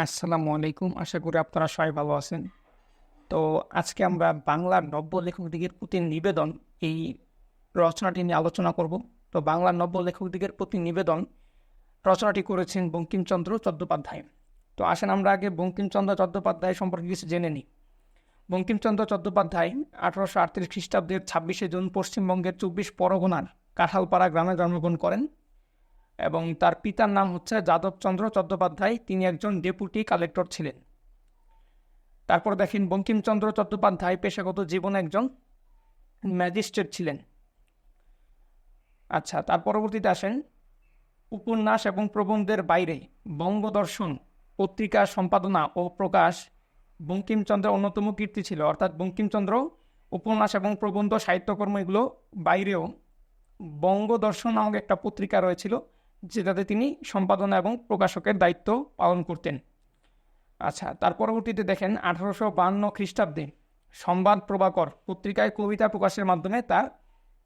আসসালামু আলাইকুম। আশা করি আপনারা সবাই ভালো আছেন। তো আজকে আমরা বাংলার নব্য লেখকদিগের প্রতি নিবেদন এই রচনাটি নিয়ে আলোচনা করব। তো বাংলার নব্য লেখকদিগের প্রতি নিবেদন রচনাটি করেছেন বঙ্কিমচন্দ্র চট্টোপাধ্যায়। তো আসেন আমরা আগে বঙ্কিমচন্দ্র চট্টোপাধ্যায় সম্পর্কে কিছু জেনে নিই। বঙ্কিমচন্দ্র চট্টোপাধ্যায় 1838 খ্রিস্টাব্দের 26শে জুন পশ্চিমবঙ্গের 24 পরগনার কাঁঠালপাড়া গ্রামে জন্মগ্রহণ করেন এবং তার পিতার নাম হচ্ছে যাদবচন্দ্র চট্টোপাধ্যায়। তিনি একজন ডেপুটি কালেক্টর ছিলেন। তারপর দেখেন বঙ্কিমচন্দ্র চট্টোপাধ্যায় পেশাগত জীবনে একজন ম্যাজিস্ট্রেট ছিলেন। আচ্ছা, তার পরবর্তীতে আসেন উপন্যাস এবং প্রবন্ধের বাইরে বঙ্গদর্শন পত্রিকা সম্পাদনা ও প্রকাশ বঙ্কিমচন্দ্রের অন্যতম কীর্তি ছিল। অর্থাৎ বঙ্কিমচন্দ্র উপন্যাস এবং প্রবন্ধ সাহিত্যকর্ম এগুলো বাইরেও বঙ্গদর্শন নামক একটা পত্রিকা রয়েছিল, যেটাতে তিনি সম্পাদনা এবং প্রকাশকের দায়িত্ব পালন করতেন। আচ্ছা, তার পরবর্তীতে দেখেন 1852 খ্রিস্টাব্দে সংবাদ প্রভাকর পত্রিকায় কবিতা প্রকাশের মাধ্যমে তার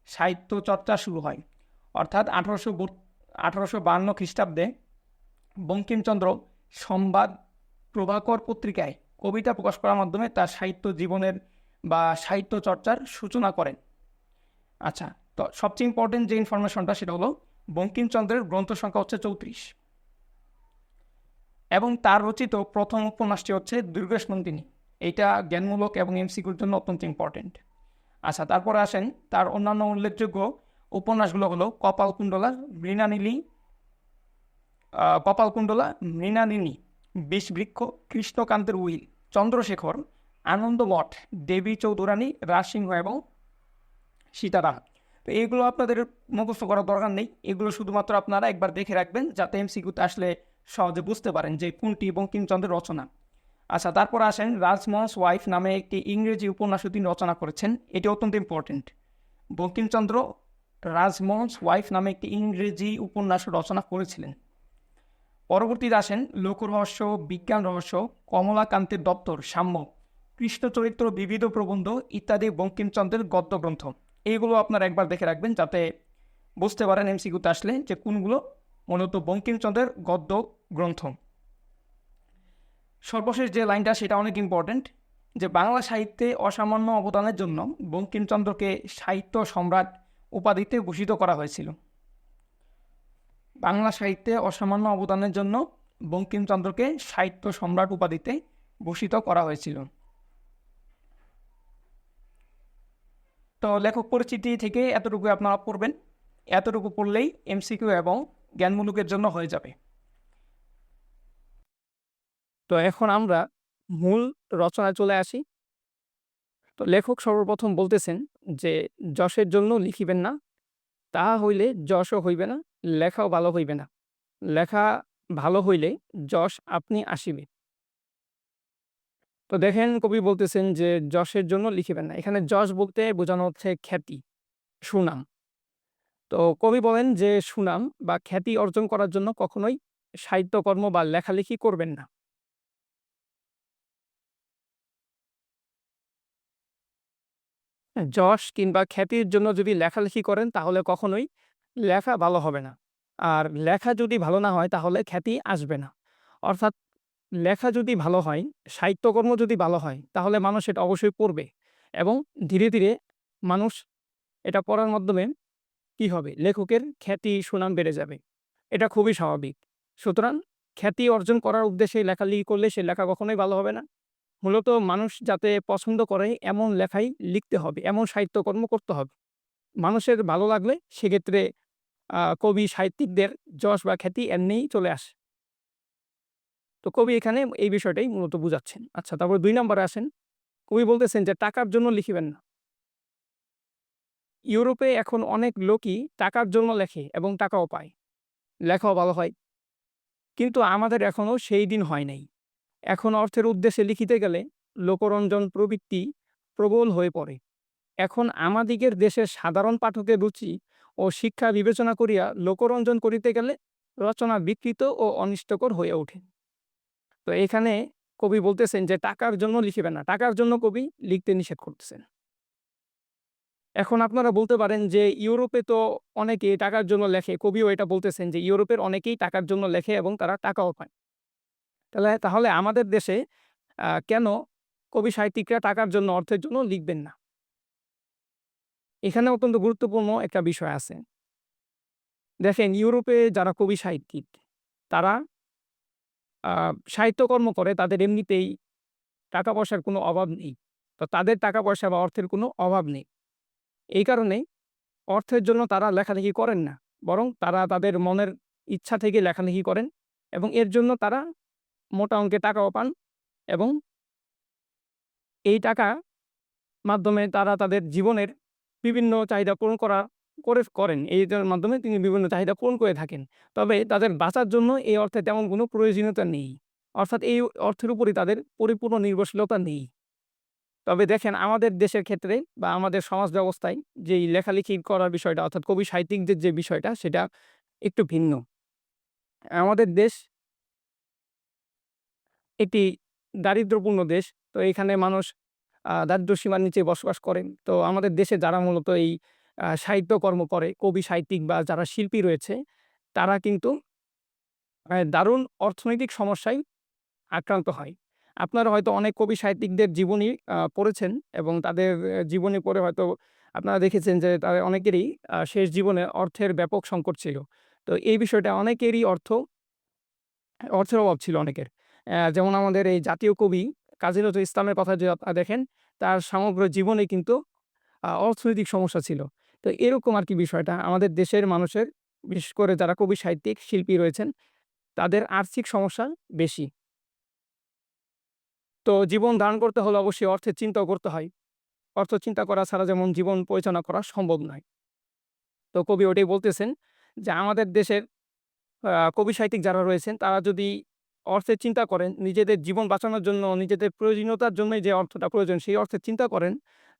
সাহিত্য চর্চা শুরু হয়। অর্থাৎ 1852 খ্রিস্টাব্দে বঙ্কিমচন্দ্র সংবাদ প্রভাকর পত্রিকায় কবিতা প্রকাশ করার মাধ্যমে তার সাহিত্য জীবনের বা সাহিত্য চর্চার সূচনা করেন। আচ্ছা, তো সবচেয়ে ইম্পর্টেন্ট যে ইনফরমেশনটা সেটা হলো বঙ্কিমচন্দ্রের গ্রন্থ সংখ্যা হচ্ছে 34 এবং তার রচিত প্রথম উপন্যাসটি হচ্ছে দুর্গেশ নন্দিনী। এইটা জ্ঞানমূলক এবং এমসিকিউর জন্য অত্যন্ত ইম্পর্টেন্ট। আচ্ছা, তারপরে আসেন তার অন্যান্য উল্লেখযোগ্য উপন্যাসগুলো হলো কপালকুণ্ডলা, মৃণালিনী, বিষবৃক্ষ, কৃষ্ণকান্তের উইল, চন্দ্রশেখর, আনন্দমঠ, দেবী চৌধুরানী, রাজসিংহ এবং সীতারাম। তো এইগুলো আপনাদের মুখস্থ করার দরকার নেই, এগুলো শুধুমাত্র আপনারা একবার দেখে রাখবেন যাতে এমসিকিউতে আসলে সহজে বুঝতে পারেন যে কোনটি বঙ্কিমচন্দ্রের রচনা। আচ্ছা, তারপর আসেন রাজমোহনস ওয়াইফ নামে একটি ইংরেজি উপন্যাসও তিনি রচনা করেছেন। এটি অত্যন্ত ইম্পর্টেন্ট। বঙ্কিমচন্দ্র রাজমোহনস ওয়াইফ নামে একটি ইংরেজি উপন্যাস রচনা করেছিলেন। পরবর্তীতে আসেন লোকরহস্য, বিজ্ঞান রহস্য, কমলাকান্তের দপ্তর, সাম্য, কৃষ্ণচরিত্র, বিবিধ প্রবন্ধ ইত্যাদি বঙ্কিমচন্দ্রের গদ্য গ্রন্থ। এইগুলো আপনারা একবার দেখে রাখবেন যাতে বুঝতে পারেন এমসিকিউতে আসলে যে কোনগুলো মূলত বঙ্কিমচন্দ্রের গদ্য গ্রন্থ। সর্বশেষ যে লাইনটা সেটা অনেক ইম্পর্টেন্ট, যে বাংলা সাহিত্যে অসামান্য অবদানের জন্য বঙ্কিমচন্দ্রকে সাহিত্য সম্রাট উপাধিতে ভূষিত করা হয়েছিল। বাংলা সাহিত্যে অসামান্য অবদানের জন্য বঙ্কিমচন্দ্রকে সাহিত্য সম্রাট উপাধিতে ভূষিত করা হয়েছিল। তো লেখক পরিচিতি থেকে এতটুকু আপনারা পড়বেন, এতটুকু পড়লেই এমসিকিউ এবং জ্ঞানমূলকের জন্য হয়ে যাবে। তো এখন আমরা মূল রচনায় চলে আসি। তো লেখক সর্বপ্রথম বলতেছেন যে যশের জন্য লিখিবেন না, তাহা হইলে যশও হইবে না, লেখাও ভালো হইবে না। লেখা ভালো হইলে যশ আপনি আসিবে। তো দেখেন কবি বলতেছেন যে যশের জন্য লিখিবেন না। এখানে যশ বলতে বোঝানো হচ্ছে খ্যাতি, সুনাম। তো কবি বলেন যে সুনাম বা খ্যাতি অর্জন করার জন্য কখনোই সাহিত্যকর্ম বা লেখালেখি করবেন না। যশ কিংবা খ্যাতির জন্য যদি লেখালেখি করেন তাহলে কখনোই লেখা ভালো হবে না। আর লেখা যদি ভালো না হয় তাহলে খ্যাতি আসবে না। অর্থাৎ লেখা যদি ভালো হয়, সাহিত্যকর্ম যদি ভালো হয় তাহলে মানুষ এটা অবশ্যই পড়বে এবং ধীরে, ধীরে মানুষ এটা পড়ার মাধ্যমে কি হবে? লেখকের খ্যাতি, সুনাম বেড়ে যাবে। এটা খুবই স্বাভাবিক। সুতরাং খ্যাতি অর্জন করার উদ্দেশ্যে লেখালেখি করলে সে লেখা কখনোই ভালো হবে না। মূলত মানুষ যাতে পছন্দ করে এমন লেখাই লিখতে হবে, এমন সাহিত্যকর্ম করতে হবে। মানুষের ভালো লাগলে সেক্ষেত্রে কবি সাহিত্যিকদের যশ বা খ্যাতি এমনিই চলে আসে। তো কবি এখানে এই বিষয়টাই মূলত বুঝাচ্ছেন। আচ্ছা, তারপর ২ নম্বরে আসেন। কবি বলতেছেন যে টাকার জন্য লিখিবেন না। ইউরোপে এখন অনেক লোকই টাকার জন্য লেখে এবং টাকাও পায়। লেখাও ভালো হয়। কিন্তু আমাদের এখনো সেই দিন হয় নাই। এখন অর্থের উদ্দেশ্যে লিখিতে গেলে লোকরঞ্জন প্রবৃত্তি প্রবল হয়ে পড়ে। এখন আমাদিগের দেশের সাধারণ পাঠকের রুচি ও শিক্ষা বিবেচনা করিয়া লোকরঞ্জন করিতে গেলে রচনা বিকৃত ও অনিষ্টকর হয়ে ওঠে। তো এখানে কবি বলতেছেন যে টাকার জন্য লিখিবেন না। টাকার জন্য কবি লিখতে নিষেধ করতেছেন। এখন আপনারা বলতে পারেন যে ইউরোপে তো অনেকে টাকার জন্য লেখে। কবিও এটা বলতেছেন যে ইউরোপের অনেকেই টাকার জন্য লেখে এবং তারা টাকাও পায়। তাহলে আমাদের দেশে কেন কবি সাহিত্যিকরা টাকার জন্য, অর্থের জন্য লিখবেন না? এখানে অত্যন্ত গুরুত্বপূর্ণ একটা বিষয় আছে। দেখেন, ইউরোপে যারা কবি সাহিত্যিক, তারা আ সাহিত্যকর্ম করে, তাদের এমনিতেই টাকা-পয়সার কোনো অভাব নেই। তো তাদের টাকা-পয়সা বা অর্থের কোনো অভাব নেই। এই কারণে অর্থের জন্য তারা লেখালেখি করেন না। বরং তারা তাদের মনের ইচ্ছা থেকে লেখালেখি করেন এবং এর জন্য তারা মোটা অঙ্কের টাকাও পান এবং এই টাকা মাধ্যমে তারা তাদের জীবনের বিভিন্ন চাহিদা পূরণ করেন। এইটার মাধ্যমে তিনি বিভিন্ন চাহিদা পূরণ করে থাকেন। তবে তাদের বাঁচার জন্য এই অর্থের তেমন কোনো প্রয়োজনীয়তা নেই। অর্থাৎ এই অর্থের উপরই তাদের পরিপূর্ণ নির্ভরশীলতা নেই। তবে দেখেন, আমাদের দেশের ক্ষেত্রে বা আমাদের সমাজ ব্যবস্থায় যেই লেখালেখি করার বিষয়টা, অর্থাৎ কবি সাহিত্যিকদের যে বিষয়টা, সেটা একটু ভিন্ন। আমাদের দেশ একটি দারিদ্র্যপূর্ণ দেশ। তো এখানে মানুষ দারিদ্র্যসীমার নিচে বসবাস করেন। তো আমাদের দেশে যারা মূলত এই সাহিত্যকর্ম করে, কবি সাহিত্যিক বা যারা শিল্পী রয়েছে, তারা কিন্তু দারুণ অর্থনৈতিক সমস্যায় আক্রান্ত হয়। আপনারা হয়তো অনেক কবি সাহিত্যিকদের জীবনী পড়েছেন এবং তাদের জীবনী পড়ে হয়তো আপনারা দেখেছেন যে তাদের অনেকেরই শেষ জীবনে অর্থের ব্যাপক সংকট ছিল। তো এই বিষয়টা অনেকেরই অর্থের অভাব ছিল অনেকের। যেমন আমাদের এই জাতীয় কবি কাজী নজরুল ইসলামের কথা যদি আপনারা দেখেন, তার সমগ্র জীবনে কিন্তু অর্থনৈতিক সমস্যা ছিল। তো এরকম আরকি বিষয়টা। আমাদের দেশের মানুষের, বিশেষ করে যারা কবি সাহিত্যিক, শিল্পী রয়েছেন, তাদের আর্থিক সমস্যা বেশি। তো জীবন ধারণ করতে হলে অবশ্যই অর্থের চিন্তাও করতে হয়। অর্থ চিন্তা করা ছাড়া যেমন জীবন পরিচালনা করা সম্ভব নয়। তো কবি ওটাই বলতেছেন যে আমাদের দেশের কবি সাহিত্যিক যারা রয়েছেন, তারা যদি অর্থের চিন্তা করেন, নিজেদের জীবন বাঁচানোর জন্য, নিজেদের প্রয়োজনীয়তার জন্যই যে অর্থটা প্রয়োজন, সেই অর্থের চিন্তা করেন,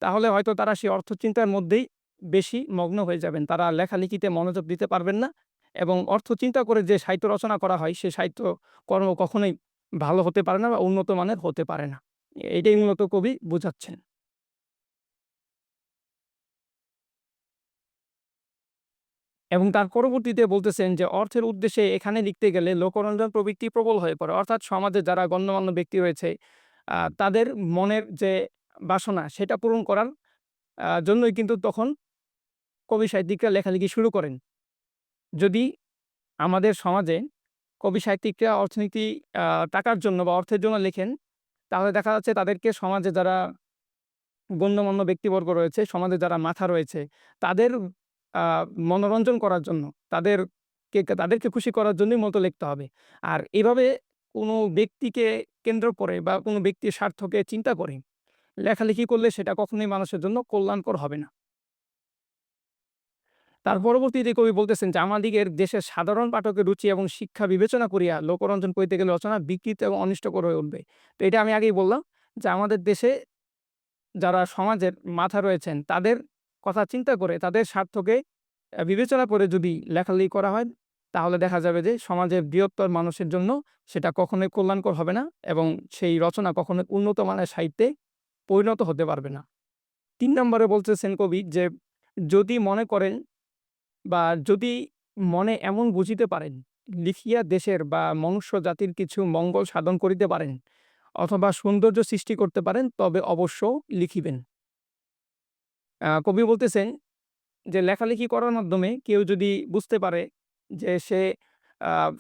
তাহলে হয়তো তারা সেই অর্থ চিন্তার মধ্যেই বেশি মগ্ন হয়ে যাবেন। তারা লেখালেখিতে মনোযোগ দিতে পারবেন না এবং অর্থ চিন্তা করে যে সাহিত্য রচনা করা হয়, সে সাহিত্য কর্ম কখনোই ভালো হতে পারে না বা উন্নত মানের হতে পারে না। এটাই মূলত কবি বুঝাচ্ছেন। এবং তার পরবর্তীতে বলতেছেন যে অর্থের উদ্দেশ্যে এখানে লিখতে গেলে লোকরঞ্জন প্রবৃত্তি প্রবল হয়ে পড়ে। অর্থাৎ সমাজে যারা গণ্যমান্য ব্যক্তি রয়েছে, তাদের মনের যে বাসনা, সেটা পূরণ করার জন্যই কিন্তু তখন কবি সাহিত্যিকরা লেখালেখি শুরু করেন। যদি আমাদের সমাজে কবি সাহিত্যিকরা অর্থনীতি আ টাকার জন্য বা অর্থের জন্য লেখেন, তাহলে দেখা যাচ্ছে তাদেরকে সমাজে যারা গণ্যমান্য ব্যক্তিবর্গ রয়েছে, সমাজে যারা মাথা রয়েছে, তাদের আ মনোরঞ্জন করার জন্য, তাদেরকে খুশি করার জন্যই মূলত লিখতে হবে। আর এভাবে কোনো ব্যক্তিকে কেন্দ্র করে বা কোনো ব্যক্তির স্বার্থকে চিন্তা করে লেখালেখি করলে সেটা কখনোই মানুষের জন্য কল্যাণকর হবে না। তার পরবর্তীতে কবি বলতেছেন যে আমাদিগের দেশের সাধারণ পাঠকের রুচি এবং শিক্ষা বিবেচনা করিয়া লোকরঞ্জন করিতে গেলে রচনা বিকৃত এবং অনিষ্টকর হয়ে উঠবে। তো এটা আমি আগেই বললাম যে আমাদের দেশে যারা সমাজের মাথা রয়েছেন, তাদের কথা চিন্তা করে, তাদের স্বার্থকে বিবেচনা করে যদি লেখালেখি করা হয়, তাহলে দেখা যাবে যে সমাজের বৃহত্তর মানুষের জন্য সেটা কখনোই কল্যাণকর হবে না এবং সেই রচনা কখনোই উন্নত মানের সাহিত্যে পরিণত হতে পারবে না। ৩ নম্বরে বলতেছেন কবি যে, যদি মনে করেন বা যদি মনে এমন বুঝিতে পারেন, লিখিয়া দেশের বা মনুষ্য জাতির কিছু মঙ্গল সাধন করিতে পারেন অথবা সৌন্দর্য সৃষ্টি করতে পারেন, তবে অবশ্য লিখিবেন। কবি বলতেছেন যে লেখালেখি করার মাধ্যমে কেউ যদি বুঝতে পারে যে সে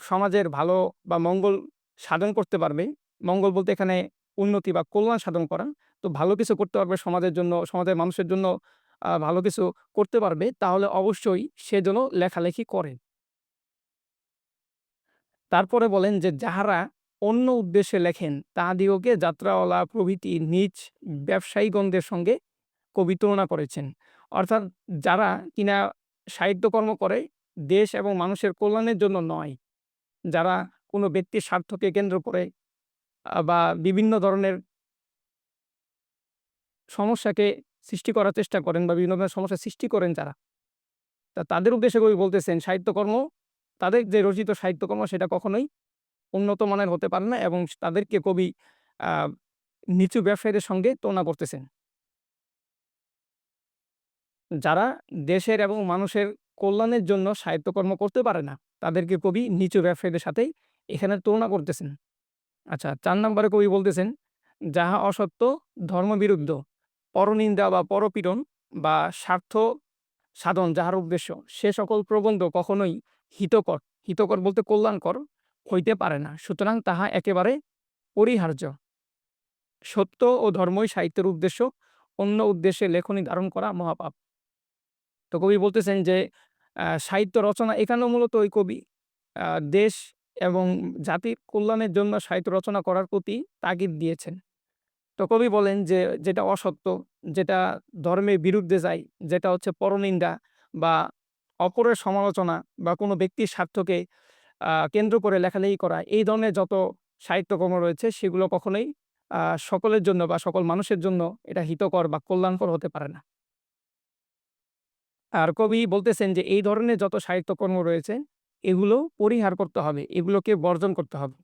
সমাজের ভালো বা মঙ্গল সাধন করতে পারবে, মঙ্গল বলতে এখানে উন্নতি বা কল্যাণ সাধন করা, তো ভালো কিছু করতে পারবে সমাজের জন্য, সমাজের মানুষের জন্য ভালো কিছু করতে পারবে, তাহলে অবশ্যই সে যেন লেখালেখি করে। তারপরে বলেন যে যাহারা অন্য উদ্দেশ্যে লেখেন, তাহাদিগকে যাত্রাওয়ালা প্রভৃতি নিজ ব্যবসায়ীগণদের সঙ্গে কবি তুলনা করেছেন। অর্থাৎ যারা কিনা সাহিত্যকর্ম করে দেশ এবং মানুষের কল্যাণের জন্য নয়, যারা কোনো ব্যক্তির স্বার্থকে কেন্দ্র করে বা বিভিন্ন ধরনের সমস্যাকে সৃষ্টি করার চেষ্টা করেন বা বিভিন্ন ধরনের সমস্যার সৃষ্টি করেন যারা, তাদের উদ্দেশ্যে কবি বলতেছেন সাহিত্যকর্ম, তাদের যে রচিত সাহিত্যকর্ম সেটা কখনোই উন্নত মানের হতে পারে না এবং তাদেরকে কবি আ নিচু ব্যবসায়ীদের সঙ্গে তুলনা করতেছেন। যারা দেশের এবং মানুষের কল্যাণের জন্য সাহিত্যকর্ম করতে পারে না, তাদেরকে কবি নিচু ব্যবসায়ীদের সাথেই এখানে তুলনা করতেছেন। আচ্ছা, 4 নম্বরে কবি বলতেছেন, যাহা অসত্য, ধর্মবিরুদ্ধ, পরনিন্দা বা পরপীড়ন বা স্বার্থ সাধন যাহার উদ্দেশ্য, সে সকল প্রবন্ধ কখনোই হিতকর, হিতকর বলতে কল্যাণকর হইতে পারে না। সুতরাং তাহা একেবারে পরিহার্য। সত্য ও ধর্মই সাহিত্যের উদ্দেশ্য, অন্য উদ্দেশ্যে লেখনী ধারণ করা মহাপাপ। তো কবি বলতেছেন যে সাহিত্য রচনা এখানেও মূলত ওই কবি দেশ এবং জাতির কল্যাণের জন্য সাহিত্য রচনা করার প্রতি তাগিদ দিয়েছেন। তো কবি বলেন যে যেটা অসত্য, যেটা ধর্মের বিরুদ্ধে যায়, যেটা হচ্ছে পরনিন্দা বা অপরের সমালোচনা বা কোনো ব্যক্তির স্বার্থকে কেন্দ্র করে লেখালেখি করা, এই ধরনের যত সাহিত্যকর্ম রয়েছে সেগুলো কখনোই সকলের জন্য বা সকল মানুষের জন্য এটা হিতকর বা কল্যাণকর হতে পারে না। আর কবি বলতেছেন যে এই ধরনের যত সাহিত্যকর্ম রয়েছে এগুলো পরিহার করতে হবে, এগুলোকে বর্জন করতে হবে।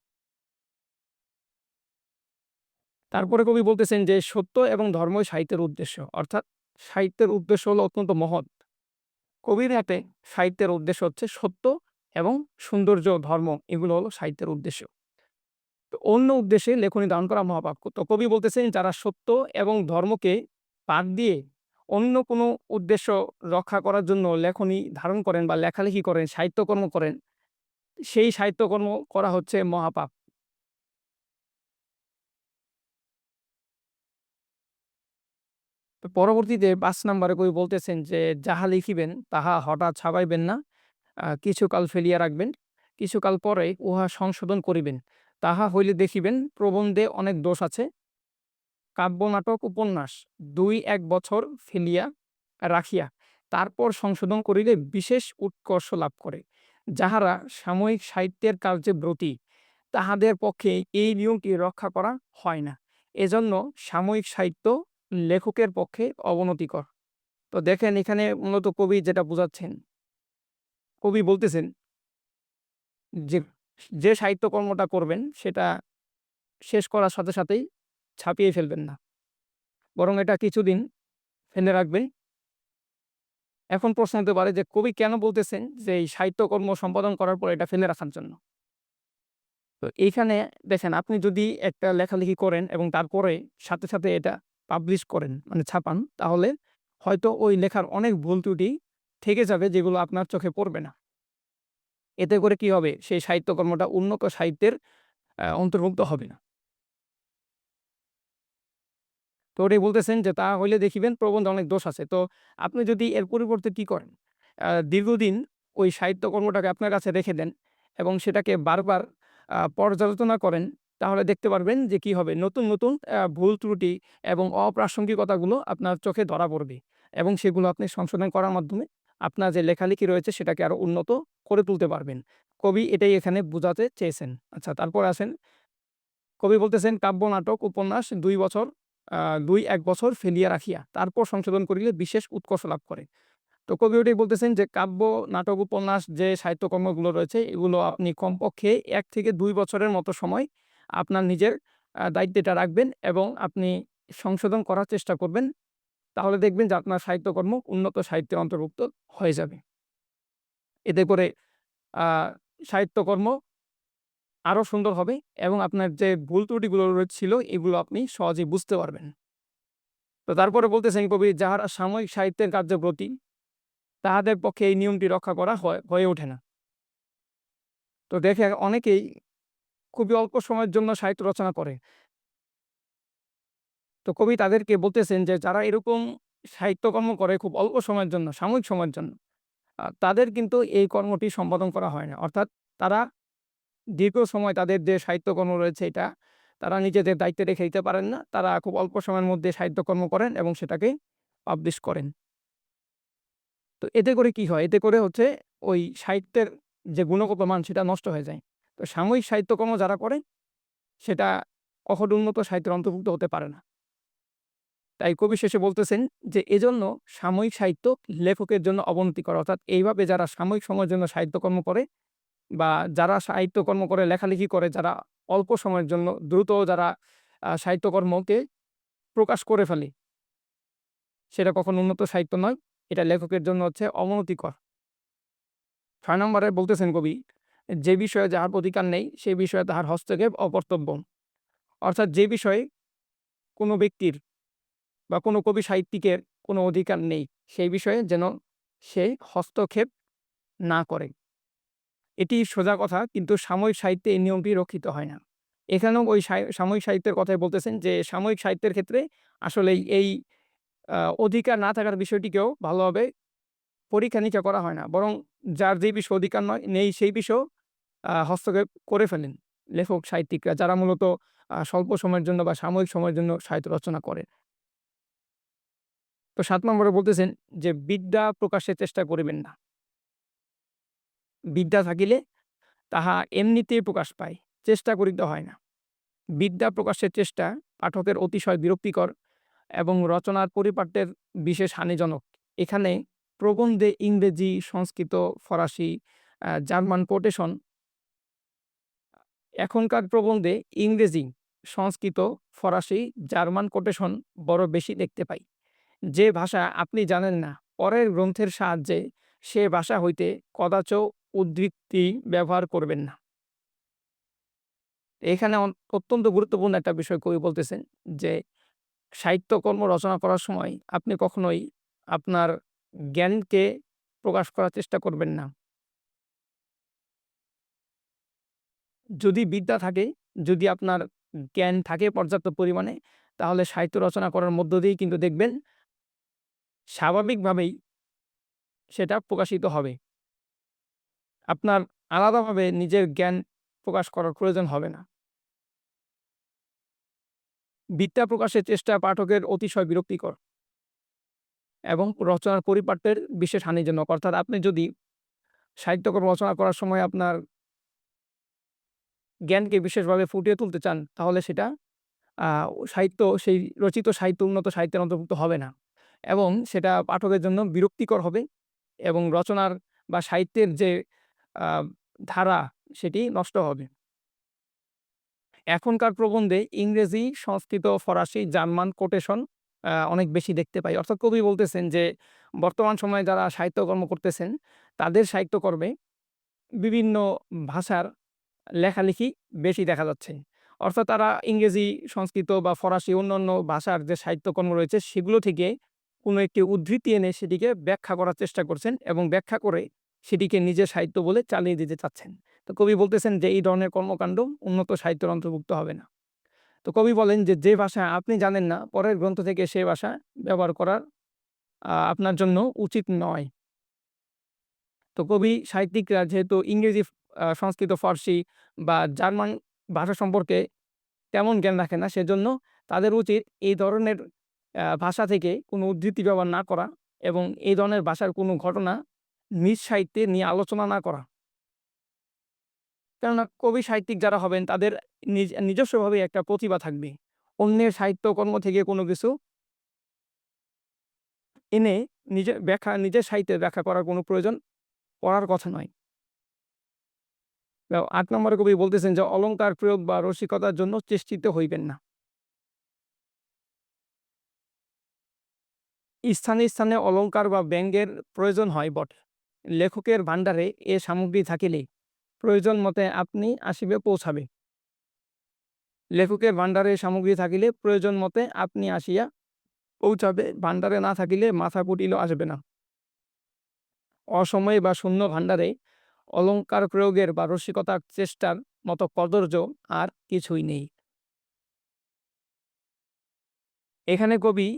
তারপরে কবি বলতেছেন যে সত্য এবং ধর্মই সাহিত্যের উদ্দেশ্য, অর্থাৎ সাহিত্যের উদ্দেশ্য হলো অত্যন্ত মহৎ। কবির হাতে সাহিত্যের উদ্দেশ্য হচ্ছে সত্য এবং সৌন্দর্য, ধর্ম, এগুলো হলো সাহিত্যের উদ্দেশ্য। তো অন্য উদ্দেশ্যে লেখনী দান করা মহাপাপ। তো কবি বলতেছেন যারা সত্য এবং ধর্মকে বাদ দিয়ে অন্য কোনো উদ্দেশ্য রক্ষা করার জন্য লেখনী ধারণ করেন বা লেখালেখি করেন, সাহিত্যকর্ম করেন, সেই সাহিত্যকর্ম করা হচ্ছে মহাপাপ। তো পরবর্তীতে ৫ নাম্বারে কবি বলতেছেন যে, "যাহা লিখিবেন তাহা হঠাৎ ছাপাইবেন না, কিছুকাল ফেলিয়া রাখবেন, কিছুকাল পরে উহা সংশোধন করিবেন। তাহা হইলে দেখিবেন প্রবন্ধে অনেক দোষ আছে। কাব্য, নাটক, উপন্যাস ২-১ বছর ফেলিয়া রাখিয়া তারপর সংশোধন করিলে বিশেষ উৎকর্ষ লাভ করে। যাহারা সাময়িক সাহিত্যের কার্যে ব্রতী, তাহাদের পক্ষে এই নিয়মটি রক্ষা করা হয় না। এজন্য সাময়িক সাহিত্য লেখকের পক্ষে অবনতিকর।" তো দেখেন এখানে মূলত কবি যেটা বুঝাচ্ছেন, কবি বলতেছেন যে, যে সাহিত্যকর্মটা করবেন সেটা শেষ করার সাথে সাথেই ছাপিয়ে ফেলবেন না। বরং এটা কিছুদিন ফেলে রাখবেন। এখন প্রশ্ন হতে পারে যে কবি কেন বলতেছেন যে এই সাহিত্যকর্ম সম্পাদন করার পর এটা ফেলে রাখার জন্য? তো এইখানে দেখেন আপনি যদি একটা লেখালেখি করেন এবং তারপরে সাথে সাথে এটা পাবলিশ করেন, মানে ছাপান, তাহলে হয়তো ওই লেখার অনেক ভুল ত্রুটি থেকে যাবে যেগুলো আপনার চোখে পড়বে না। এতে করে কি হবে? সেই সাহিত্যকর্মটা উন্নত সাহিত্যের অন্তর্ভুক্ত হবে না। তো ওটাই বলতেছেন যে, "তা হইলে দেখিবেন প্রবন্ধে অনেক দোষ আছে।" তো আপনি যদি এর পরিবর্তে কি করেন? দীর্ঘদিন ওই সাহিত্যকর্মটাকে আপনার কাছে রেখে দেন এবং সেটাকে বারবার পর্যালোচনা করেন, তাহলে দেখতে পারবেন যে কি হবে? নতুন, নতুন ভুল ত্রুটি এবং অপ্রাসঙ্গিকতাগুলো আপনার চোখে ধরা পড়বে এবং সেগুলো আপনি সংশোধন করার মাধ্যমে আপনার যে লেখালেখি রয়েছে সেটাকে আরো উন্নত করে তুলতে পারবেন। কবি এটাই এখানে বুঝাতে চেয়েছেন। আচ্ছা, তারপরে আসেন, কবি বলতেছেন, "কাব্য, নাটক, উপন্যাস ২ বছর ২-১ বছর ফেলিয়া রাখিয়া তারপর সংশোধন করিলে বিশেষ উৎকর্ষ লাভ করে।" তো কবি ওটাই বলতেছেন যে কাব্য, নাটক, উপন্যাস যে সাহিত্যকর্মগুলো রয়েছে এগুলো আপনি কমপক্ষে ১ থেকে ২ বছরের মতো সময় আপনার নিজের দায়িত্বে এটা রাখবেন এবং আপনি সংশোধন করার চেষ্টা করবেন। তাহলে দেখবেন যে আপনার সাহিত্যকর্ম উন্নত সাহিত্যের অন্তর্ভুক্ত হয়ে যাবে। এতে করে আ সাহিত্যকর্ম আরো সুন্দর হবে এবং আপনার যে ভুল ত্রুটিগুলো ছিল এগুলো আপনি সহজেই বুঝতে পারবেন। তো তারপরে বলতেছেন কবি, "যাহারা সাময়িক সাহিত্যের কার্যে ব্রতী, তাহাদের পক্ষে এই নিয়মটি রক্ষা করা হয়ে ওঠে না।" তো দেখে অনেকেই খুবই অল্প সময়ের জন্য সাহিত্য রচনা করে। তো কবি তাদেরকে বলতেছেন যে যারা এরকম সাহিত্যকর্ম করে খুব অল্প সময়ের জন্য, সাময়িক সময়ের জন্য, তাদের কিন্তু এই কর্মটি সম্পাদন করা হয় না। অর্থাৎ তারা দীর্ঘ সময় তাদের যে সাহিত্যকর্ম রয়েছে এটা তারা নিজেদের দায়িত্বে রেখে দিতে পারেন না। তারা খুব অল্প সময়ের মধ্যে সাহিত্যকর্ম করেন এবং সেটাকে পাবলিশ করেন। তো এতে করে কি হয়? এতে করে হচ্ছে ওই সাহিত্যের যে গুণগত মান সেটা নষ্ট হয়ে যায়। তো সাময়িক সাহিত্যকর্ম যারা করে সেটা কখনো উন্নত সাহিত্যের অন্তর্ভুক্ত হতে পারে না। তাই কবি শেষে বলতেছেন যে এজন্য সাময়িক সাহিত্য লেখকের জন্য অবনতিকর। অর্থাৎ এইভাবে যারা সাময়িক সময়ের জন্য সাহিত্যকর্ম করে বা যারা সাহিত্যকর্ম করে, লেখালেখি করে, যারা অল্প সময়ের জন্য দ্রুত যারা সাহিত্যকর্মকে প্রকাশ করে ফেলে, সেটা কখনো উন্নত সাহিত্য নয়। এটা লেখকের জন্য হচ্ছে অবনতিকর। ৬ নম্বরে বলতেছেন কবি, যে বিষয়ে যাহার অধিকার নেই সেই বিষয়ে তাহার হস্তক্ষেপ অকর্তব্য। অর্থাৎ যে বিষয়ে কোনো ব্যক্তির বা কোনো কবি সাহিত্যিকের কোনো অধিকার নেই সেই বিষয়ে যেন সে হস্তক্ষেপ না করে। এটি সোজা কথা, কিন্তু সাময়িক সাহিত্যে এই নিয়মটি রক্ষিত হয় না। এখানেও ওই সাময়িক সাহিত্যের কথাই বলতেছেন যে সাময়িক সাহিত্যের ক্ষেত্রে আসলে এই অধিকার না থাকার বিষয়টিকেও ভালোভাবে পরীক্ষা-নিরীক্ষা করা হয় না। বরং যার যে বিষয়ে অধিকার নেই সেই বিষয়েও হস্তক্ষেপ করে ফেলেন লেখক সাহিত্যিকরা, যারা মূলত স্বল্প সময়ের জন্য বা সাময়িক সময়ের জন্য সাহিত্য রচনা করে। তো ৭ নম্বরে বলতেছেন যে বিদ্যা প্রকাশের চেষ্টা করিবেন না। বিদ্যা থাকিলে তাহা এমনিতেই প্রকাশ পায়, চেষ্টা করিতে হয় না। বিদ্যা প্রকাশের চেষ্টা পাঠকের অতিশয় বিরক্তিকর এবং রচনার পরিপাট্যের বিশেষ হানিজনক। এখানে প্রবন্ধে ইংরেজি, সংস্কৃত, ফরাসি, জার্মান কোটেশন, এখনকার প্রবন্ধে ইংরেজি, সংস্কৃত, ফরাসি, জার্মান কোটেশন বড় বেশি দেখতে পাই। যে ভাষা আপনি জানেন না, পরের গ্রন্থের সাহায্যে সে ভাষা হইতে কদাচ উদ্ধৃতি ব্যবহার করবেন না। এখানে অত্যন্ত গুরুত্বপূর্ণ একটা বিষয় কবি বলতেছেন যে সাহিত্যকর্ম রচনা করার সময় আপনি কখনোই আপনার জ্ঞানকে প্রকাশ করার চেষ্টা করবেন না। যদি বিদ্যা থাকে, যদি আপনার জ্ঞান থাকে পর্যাপ্ত পরিমাণে, তাহলে সাহিত্য রচনা করার মধ্য দিয়েই কিন্তু দেখবেন স্বাভাবিকভাবেই সেটা প্রকাশিত হবে। আপনার আলাদাভাবে নিজের জ্ঞান প্রকাশ করার প্রয়োজন হবে না। বিদ্যা প্রকাশের চেষ্টা পাঠকের অতিশয় বিরক্তিকর এবং রচনার পরিপাট্যের বিশেষ হানিজনক। অর্থাৎ আপনি যদি সাহিত্যকর্ম রচনা করার সময় আপনার জ্ঞানকে বিশেষভাবে ফুটিয়ে তুলতে চান, তাহলে সেটা সেই রচিত সাহিত্য উন্নত সাহিত্যের অন্তর্ভুক্ত হবে না এবং সেটা পাঠকের জন্য বিরক্তিকর হবে এবং রচনার বা সাহিত্যের যে আ ধারা সেটি নষ্ট হবে। এখনকার প্রবন্ধে ইংরেজি, সংস্কৃত, ফরাসি, জার্মান কোটেশন অনেক বেশি দেখতে পাই। অর্থাৎ কবি বলতেছেন যে বর্তমান সময়ে যারা সাহিত্যকর্ম করতেছেন তাদের সাহিত্যকর্মে বিভিন্ন ভাষার লেখালেখি বেশি দেখা যাচ্ছে। অর্থাৎ তারা ইংরেজি, সংস্কৃত বা ফরাসি অন্যান্য ভাষার যে সাহিত্যকর্ম রয়েছে সেগুলো থেকে কোনো একটি উদ্ধৃতি এনে সেটিকে ব্যাখ্যা করার চেষ্টা করছেন এবং ব্যাখ্যা করে সেটিকে নিজের সাহিত্য বলে চালিয়ে দিতে চাচ্ছেন। তো কবি বলতেছেন যে এই ধরনের কর্মকাণ্ড উন্নত সাহিত্যের অন্তর্ভুক্ত হবে না। তো কবি বলেন যে, যে ভাষা আপনি জানেন না পরের গ্রন্থ থেকে সে ভাষা ব্যবহার করা আপনার জন্য উচিত নয়। তো কবি সাহিত্যিকরা যেহেতু ইংরেজি, সংস্কৃত, ফার্সি বা জার্মান ভাষা সম্পর্কে তেমন জ্ঞান রাখে না, সেজন্য তাদের উচিত এই ধরনের ভাষা থেকে কোনো উদ্ধৃতি ব্যবহার না করা এবং এই ধরনের ভাষার কোনো ঘটনা নিজ সাহিত্যে নিয়ে আলোচনা না করা। কেননা কবি সাহিত্যিক যারা হবেন তাদের নিজস্বভাবে একটা প্রতিভা থাকবে। অন্যের সাহিত্যকর্ম থেকে কোনো কিছু এনে নিজের সাহিত্যের ব্যাখ্যা করার কোনো প্রয়োজন পড়ার কথা নয়। ৮ নম্বরে কবি বলতেছেন যে অলংকার প্রয়োগ বা রসিকতার জন্য চেষ্টিত হইবেন না। স্থানে স্থানে অলংকার বা ব্যঙ্গের প্রয়োজন হয় বটে। লেখকের ভাণ্ডারে এ সামগ্রী থাকিলে প্রয়োজন মতে আপনি আসিবে পৌঁছাবে। লেখকের ভাণ্ডারে সামগ্রী থাকিলে প্রয়োজন মতে আপনি আসিয়া পৌঁছাবে, ভাণ্ডারে না থাকিলে মাথা ফুটিলেও আসবে না। অসময়ে বা শূন্য ভাণ্ডারে অলংকার প্রয়োগের বা রসিকতার চেষ্টার মতো কদর্য আর কিছুই নেই। এখানে কবি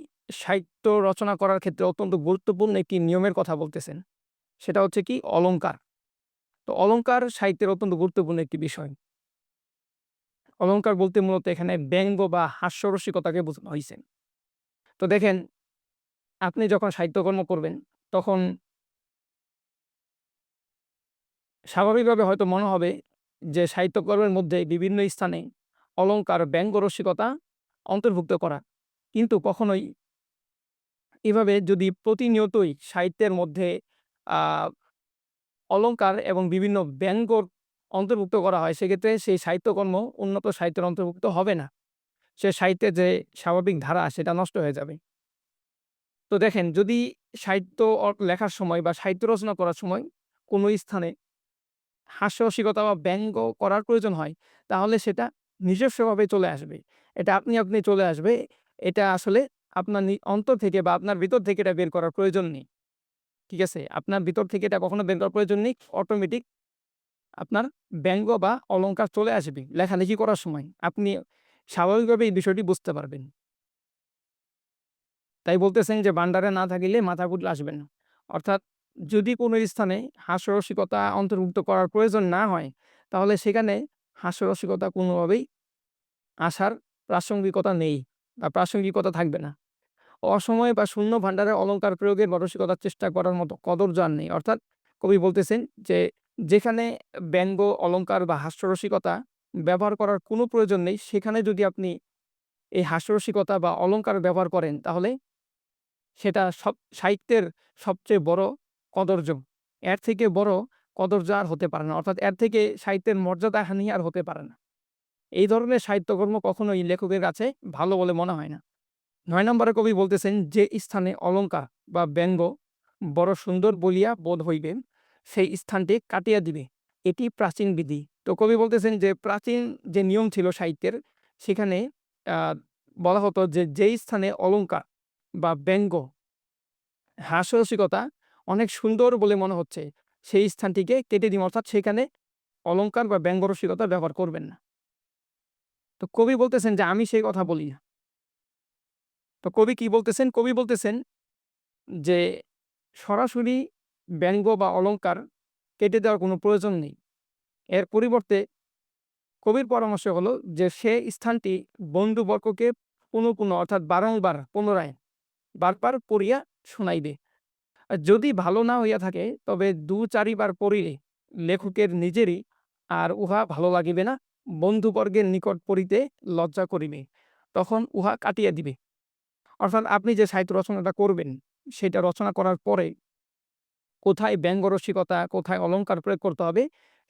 সাহিত্য রচনা করার ক্ষেত্রে অত্যন্ত গুরুত্বপূর্ণ একটি নিয়মের কথা বলতেছেন। সেটা হচ্ছে কি? অলংকার। তো অলংকার সাহিত্যের অত্যন্ত গুরুত্বপূর্ণ একটি বিষয়। অলংকার বলতে মূলত এখানে ব্যঙ্গ বা হাস্যরসিকতাকে বোঝানো হইছে। তো দেখেন, আপনি যখন সাহিত্যকর্ম করবেন তখন স্বাভাবিকভাবে হয়তো মনে হবে যে সাহিত্যকর্মের মধ্যে বিভিন্ন স্থানে অলংকার, ব্যঙ্গ, রসিকতা অন্তর্ভুক্ত করা। কিন্তু কখনোই এভাবে যদি প্রতিনিয়তই সাহিত্যের মধ্যে আ অলংকার এবং বিভিন্ন ব্যঙ্গ অন্তর্ভুক্ত করা হয়, সেক্ষেত্রে সেই সাহিত্যকর্ম উন্নত সাহিত্যের অন্তর্ভুক্ত হবে না। সে সাহিত্যের যে স্বাভাবিক ধারা সেটা নষ্ট হয়ে যাবে। তো দেখেন, যদি সাহিত্য লেখার সময় বা সাহিত্য রচনা করার সময় কোনো স্থানে হাস্যরসিকতা বা ব্যঙ্গ করার প্রয়োজন হয়, তাহলে সেটা নিজস্বভাবে চলে আসবে। এটা আপনি চলে আসবে। এটা আসলে আপনার অন্তর থেকে বা আপনার ভিতর থেকে এটা বের করার প্রয়োজন নেই। ঠিক আছে? আপনার ভিতর থেকে এটা কখনো বের করার প্রয়োজন নেই। অটোমেটিক আপনার ব্যঙ্গ বা অলংকার চলে আসবে লেখালেখি করার সময়। আপনি স্বাভাবিকভাবে এই বিষয়টি বুঝতে পারবেন। তাই বলতেছেন যে ভান্ডারে না থাকিলে মাথা কুটলে আসবে না। অর্থাৎ যদি কোনো স্থানে হাস্যরসিকতা অন্তর্ভুক্ত করার প্রয়োজন না হয়, তাহলে সেখানে হাস্যরসিকতা কোনোভাবেই আসার প্রাসঙ্গিকতা নেই বা প্রাসঙ্গিকতা থাকবে না। অসময়ে বা শূন্য ভান্ডারে অলংকার প্রয়োগের বা রসিকতার চেষ্টা করার মতো কদর্য আর নেই। অর্থাৎ কবি বলতেছেন যে যেখানে ব্যঙ্গ, অলংকার বা হাস্যরসিকতা ব্যবহার করার কোনো প্রয়োজন নেই, সেখানে যদি আপনি এই হাস্যরসিকতা বা অলংকার ব্যবহার করেন, তাহলে সেটা সাহিত্যের সবচেয়ে বড় কদর্য। এর থেকে বড় কদর্য আর হতে পারে না। অর্থাৎ এর থেকে সাহিত্যের মর্যাদাহানি আর হতে পারে না। এই ধরনের সাহিত্যকর্ম কখনোই লেখকের কাছে ভালো বলে মনে হয় না। ৯ নম্বরে কবি বলতেছেন, যে স্থানে অলংকার বা ব্যঙ্গ বড় সুন্দর বলিয়া বোধ হইবে, সেই স্থানটি কাটিয়া দিবে। এটি প্রাচীন বিধি। তো কবি বলতেছেন যে প্রাচীন যে নিয়ম ছিল সাহিত্যের, সেখানে বলা হতো যে যেই স্থানে অলংকার বা ব্যঙ্গ, হাস্যরসিকতা অনেক সুন্দর বলে মনে হচ্ছে, সেই স্থানটিকে কেটে দিন। অর্থাৎ সেখানে অলংকার বা ব্যঙ্গ রসিকতা ব্যবহার করবেন না। তো কবি বলতেছেন যে আমি সেই কথা বলি না। তো কবি কি বলতেছেন? কবি বলতেছেন যে সরাসরি ব্যঙ্গ বা অলংকার কেটে দেওয়ার কোনো প্রয়োজন নেই। এর পরিবর্তে কবির পরামর্শ হলো যে সে স্থানটি বন্ধুবর্গকে পুনঃ অর্থাৎ বারংবার পুনরায় বারবার পড়িয়া শুনাইবে। আর যদি ভালো না হইয়া থাকে, তবে ২-৪ বার পড়িলে লেখকের নিজেরই আর উহা ভালো লাগিবে না, বন্ধুবর্গের নিকট পড়িতে লজ্জা করিবে, তখন উহা কাটিয়া দিবে। অর্থাৎ আপনি যে সাহিত্য রচনাটা করবেন, সেটা রচনা করার পরে কোথায় ব্যঙ্গ রসিকতা, কোথায় অলংকার প্রয়োগ করতে হবে,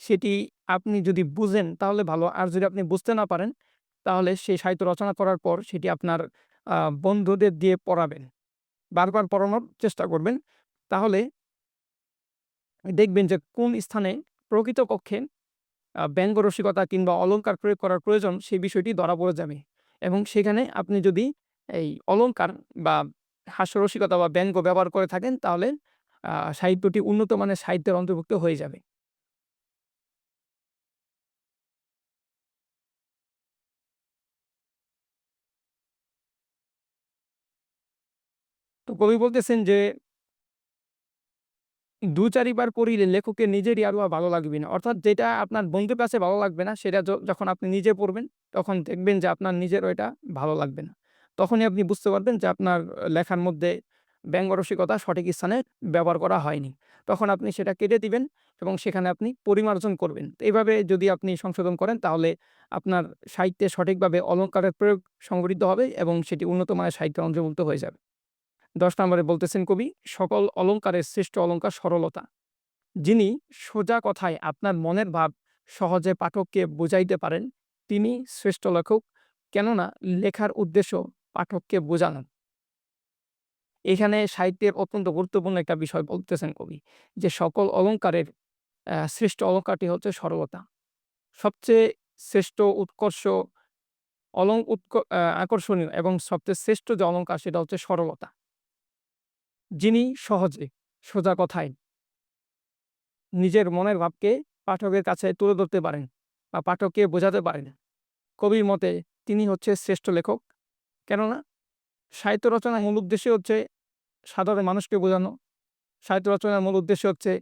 সেটি আপনি যদি বুঝেন তাহলে ভালো। আর যদি আপনি বুঝতে না পারেন, তাহলে সেই সাহিত্য রচনা করার পর সেটি আপনার বন্ধুদের দিয়ে পড়াবেন। বারবার পড়ানোর চেষ্টা করবেন। তাহলে দেখবেন যে কোন স্থানে প্রকৃতপক্ষে ব্যঙ্গ রসিকতা কিংবা অলংকার প্রয়োগ করার প্রয়োজন, সেই বিষয়টি ধরা পড়ে যাবে। এবং সেখানে আপনি যদি এই অলংকার বা হাস্যরসিকতা বা ব্যঙ্গ ব্যবহার করে থাকেন, তাহলে সাহিত্যটি উন্নত মানের সাহিত্যের অন্তর্ভুক্ত হয়ে যাবে। তো কবি বলতেছেন যে ২-৪ বার পড়িলে লেখকের নিজেরই আর উহা ভালো লাগবে না। অর্থাৎ যেটা আপনার বন্ধুর কাছে ভালো লাগবে না, সেটা যখন আপনি নিজে পড়বেন, তখন দেখবেন যে আপনার নিজেরও এটা ভালো লাগবে না। তখনই আপনি বুঝতে পারবেন যে আপনার লেখার মধ্যে ব্যঙ্গ রসিকতা সঠিক স্থানে ব্যবহার করা হয়নি। তখন আপনি সেটা কেটে দিবেন এবং সেখানে আপনি পরিমার্জন করবেন। তো এভাবে যদি আপনি সংশোধন করেন, তাহলে আপনার সাহিত্যে সঠিকভাবে অলংকারের প্রয়োগ সংগঠিত হবে এবং সেটি উন্নত মানের সাহিত্যে অন্তর্ভুক্ত হয়ে যাবে। ১০ নম্বরে বলতেছেন কবি, সকল অলংকারের শ্রেষ্ঠ অলংকার সরলতা। যিনি সোজা কথায় আপনার মনের ভাব সহজে পাঠককে বুঝাইতে পারেন, তিনি শ্রেষ্ঠ লেখক। কেননা লেখার উদ্দেশ্য পাঠককে বোঝানো। এখানে সাহিত্যের অত্যন্ত গুরুত্বপূর্ণ একটা বিষয় বলতেছেন কবি, যে সকল অলংকারের শ্রেষ্ঠ অলংকারটি হচ্ছে সরলতা। সবচেয়ে শ্রেষ্ঠ, উৎকর্ষ, আকর্ষণীয় এবং সবচেয়ে শ্রেষ্ঠ যে অলংকার, সেটা হচ্ছে সরলতা। যিনি সহজে, সোজা কথায় নিজের মনের ভাবকে পাঠকের কাছে তুলে ধরতে পারেন বা পাঠককে বোঝাতে পারেন, কবির মতে তিনি হচ্ছে শ্রেষ্ঠ লেখক। কেননা সাহিত্য রচনার মূল উদ্দেশ্য হচ্ছে সাধারণ মানুষকে বোঝানো। সাহিত্য রচনার মূল উদ্দেশ্য হচ্ছে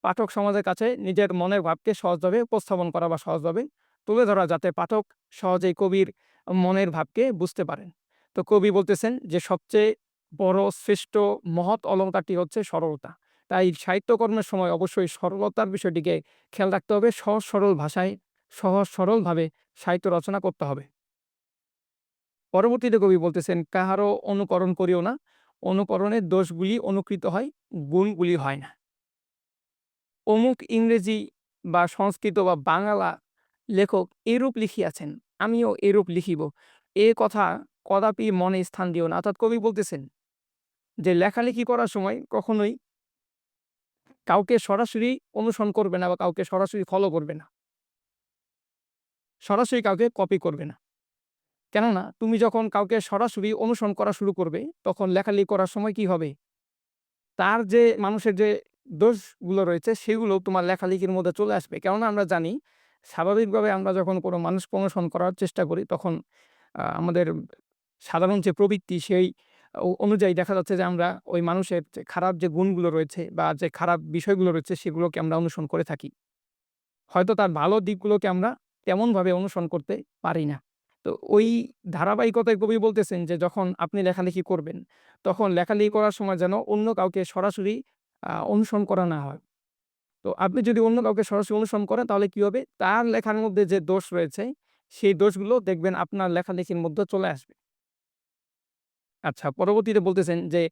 পাঠক সমাজের কাছে নিজের মনের ভাবকে সহজভাবে উপস্থাপন করা বা সহজভাবে তুলে ধরা, যাতে পাঠক সহজেই কবির মনের ভাবকে বুঝতে পারেন। তো কবি বলতেছেন যে সবচেয়ে বড়, শ্রেষ্ঠ, মহৎ অলংকারটি হচ্ছে সরলতা। তাই সাহিত্যকর্মের সময় অবশ্যই সরলতার বিষয়টিকে খেয়াল রাখতে হবে। সহজ সরল ভাষায়, সহজ সরলভাবে সাহিত্য রচনা করতে হবে। পরবর্তীতে কবি বলতেছেন, কাহারও অনুকরণ করিও না, অনুকরণের দোষগুলি অনুকৃত হয়, গুণগুলি হয় না। অমুক ইংরেজি বা সংস্কৃত বা বাংলা লেখক এরূপ লিখিয়াছেন, আমিও এরূপ লিখিব, এ কথা কদাপি মনে স্থান দিও না। অর্থাৎ কবি বলতেছেন যে লেখালেখি করার সময় কখনোই কাউকে সরাসরি অনুসরণ করবে না বা কাউকে সরাসরি ফলো করবে না, সরাসরি কাউকে কপি করবে না। কেননা তুমি যখন কাউকে সরাসরি অনুসরণ করা শুরু করবে, তখন লেখালেখি করার সময় কি হবে? তার যে মানুষের যে দোষগুলো রয়েছে সেগুলো তোমার লেখালেখির মধ্যে চলে আসবে। কেননা আমরা জানি স্বাভাবিকভাবে আমরা যখন কোনো মানুষকে অনুসরণ করার চেষ্টা করি তখন আমাদের সাধারণ যে প্রবৃত্তি সেই অনুযায়ী দেখা যাচ্ছে যে আমরা ওই মানুষের যে খারাপ যে গুণগুলো রয়েছে বা যে খারাপ বিষয়গুলো রয়েছে সেগুলোকে আমরা অনুসরণ করে থাকি। হয়তো তার ভালো দিকগুলোকে আমরা তেমনভাবে অনুসরণ করতে পারি না। তো ওই ধারাবাহিকতায় কবি বলতেছেন যে যখন আপনি লেখালেখি করবেন, তখন লেখালেখি করার সময় যেন অন্য কাউকে সরাসরি অনুসরণ করা না হয়। তো আপনি যদি অন্য কাউকে সরাসরি অনুসরণ করেন তাহলে কি হবে? তার লেখার মধ্যে যে দোষ রয়েছে, সেই দোষগুলো দেখবেন আপনার লেখালেখির মধ্যে চলে আসবে। আচ্ছা, পরবর্তীতে বলতেছেন যে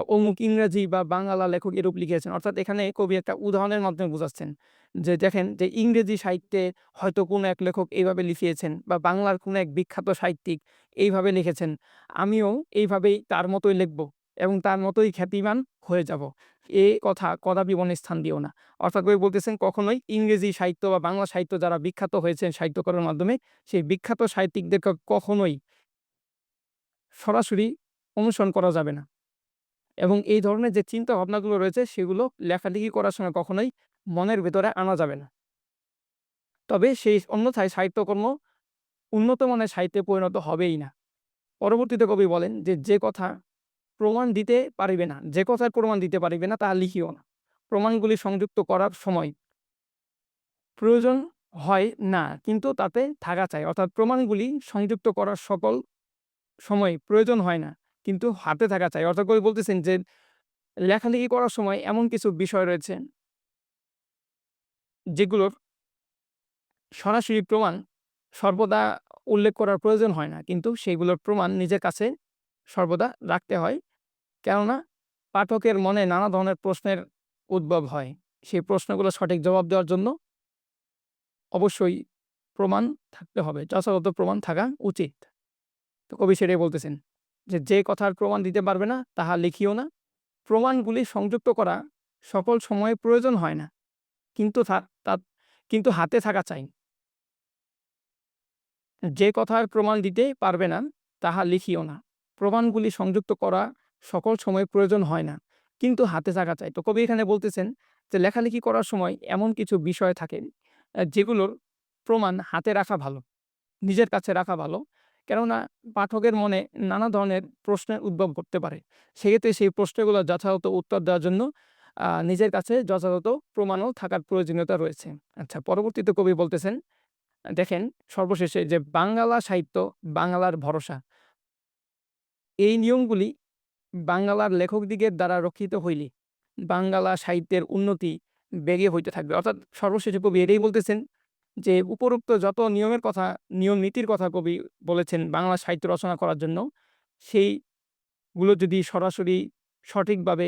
অমুক ইংরেজি বা বাংলা লেখক এরূপ লিখেছেন। অর্থাৎ এখানে কবি একটা উদাহরণের মাধ্যমে বোঝাচ্ছেন যে দেখেন যে ইংরেজি সাহিত্যে হয়তো কোনো এক লেখক এইভাবে লিখিয়েছেন বা বাংলার কোনো এক বিখ্যাত সাহিত্যিক এইভাবে লিখেছেন। আমিও এইভাবেই তার মতোই লিখব এবং তার মতোই খ্যাতিমান হয়ে যাব। এ কথা কদাপি মনে স্থান দিও না। অর্থাৎ কবি বলতেছেন কখনোই ইংরেজি সাহিত্য বা বাংলা সাহিত্য যারা বিখ্যাত হয়েছেন সাহিত্যকরণের মাধ্যমে, সেই বিখ্যাত সাহিত্যিকদেরকে কখনোই সরাসরি অনুসরণ করা যাবে না। এবং এই ধরনের যে চিন্তা ভাবনাগুলো রয়েছে সেগুলো লেখালেখি করার সময় কখনোই মনের ভেতরে আনা যাবে না। তবে সেই অন্যথায় সাহিত্যকর্ম উন্নত মানের সাহিত্যে পরিণত হবেই না। পরবর্তীতে কবি বলেন যে, যে কথা প্রমাণ দিতে পারিবে না, যে কথার প্রমাণ দিতে পারিবে না তাহা লিখিও না। প্রমাণগুলি সংযুক্ত করার সময় প্রয়োজন হয় না কিন্তু তাতে থাকা চাই। অর্থাৎ প্রমাণগুলি সংযুক্ত করার সকল সময় প্রয়োজন হয় না কিন্তু হাতে থাকা চাই। অর্থাৎ কবি বলতেছেন যে লেখালেখি করার সময় এমন কিছু বিষয় রয়েছে যেগুলোর সরাসরি প্রমাণ সর্বদা উল্লেখ করার প্রয়োজন হয় না। কিন্তু সেগুলোর প্রমাণ নিজের কাছে সর্বদা রাখতে হয়। কেননা পাঠকের মনে নানা ধরনের প্রশ্নের উদ্ভব হয়। সেই প্রশ্নগুলো সঠিক জবাব দেওয়ার জন্য অবশ্যই প্রমাণ থাকতে হবে। যথাযথ প্রমাণ থাকা উচিত। তো কবি সেটাই বলতেছেন যে, যে কথার প্রমাণ দিতে পারবে না তাহা লিখিও না। প্রমাণগুলি সংযুক্ত করা সকল সময়ে প্রয়োজন হয় না। কিন্তু কিন্তু হাতে থাকা চাই। যে কথার প্রমাণ দিতে পারবে না তাহা লিখিও না। প্রমাণগুলি সংযুক্ত করা সকল সময় প্রয়োজন হয় না কিন্তু হাতে থাকা চাই। তো কবি এখানে বলতেছেন যে লেখালেখি করার সময় এমন কিছু বিষয় থাকে যেগুলোর প্রমাণ হাতে রাখা ভালো, নিজের কাছে রাখা ভালো। কেননা পাঠকের মনে নানা ধরনের প্রশ্নের উদ্ভব করতে পারে। সেক্ষেত্রে সেই প্রশ্নগুলো যথাযথ উত্তর দেওয়ার জন্য নিজের কাছে যথাযথ প্রমাণও থাকার প্রয়োজনীয়তা রয়েছে। আচ্ছা, পরবর্তীতে কবি বলতেছেন দেখেন সর্বশেষে যে বাংলা সাহিত্য বাংলার ভরসা। এই নিয়মগুলি বাংলার লেখকদিগের দ্বারা রক্ষিত হইলে বাংলা সাহিত্যের উন্নতি বেগে হইতে থাকবে। অর্থাৎ সর্বশেষে কবি এটাই বলতেছেন যে উপরোক্ত যত নিয়মের কথা, নিয়ম নীতির কথা কবি বলেছেন বাংলা সাহিত্য রচনা করার জন্য, সেইগুলো যদি সরাসরি সঠিকভাবে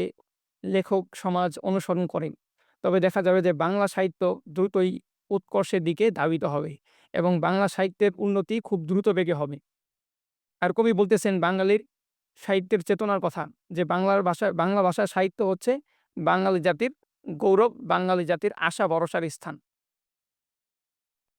লেখক সমাজ অনুসরণ করে, তবে দেখা যাবে যে বাংলা সাহিত্য দ্রুতই উৎকর্ষের দিকে ধাবিত হবে এবং বাংলা সাহিত্যের উন্নতি খুব দ্রুত বেগে হবে। আর কবি বলতেছেন বাঙালির সাহিত্যের চেতনার কথা যে বাংলা ভাষার সাহিত্য হচ্ছে বাঙালি জাতির গৌরব, বাঙালি জাতির আশা ভরসার স্থান।